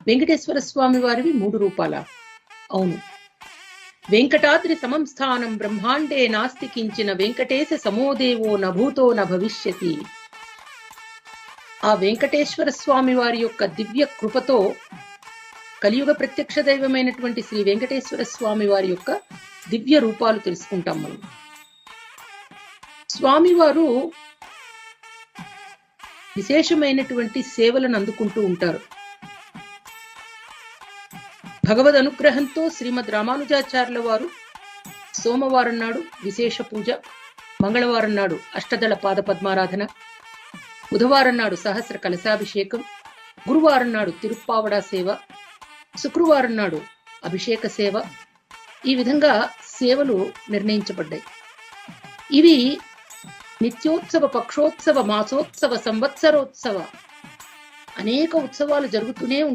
వెంకటేశ్వర స్వామి వారివి 3 రూపాల? అవును. వెంకటాద్రి సమం స్థానం బ్రహ్మాండే నాస్తి కించిన వెంకటేశ సమోదేవో నభూతో నభవిష్యతి. ఆ వెంకటేశ్వర స్వామి వారి యొక్క దివ్య కృపతో కలియుగ ప్రత్యక్ష దైవమైనటువంటి శ్రీ వెంకటేశ్వర స్వామి వారి యొక్క దివ్య రూపాలు తెలుసుకుంటాం మనం. స్వామివారు విశేషమైనటువంటి సేవలను అందుకుంటూ ఉంటారు. భగవద్ అనుగ్రహంతో శ్రీమద్ రామానుజాచార్యుల వారు సోమవారం నాడు విశేష పూజ, మంగళవారం నాడు అష్టదళ పాద పద్మారాధన, బుధవారం నాడు సహస్ర కలశాభిషేకం, గురువారం నాడు తిరుప్పావడా సేవ, శుక్రవారం నాడు అభిషేక సేవ, ఈ విధంగా సేవలు నిర్ణయించబడ్డాయి. ఇవి నిత్యోత్సవ, పక్షోత్సవ, మాసోత్సవ, సంవత్సరోత్సవ అనేక ఉత్సవాలు జరుగుతూనే ఉంటాయి.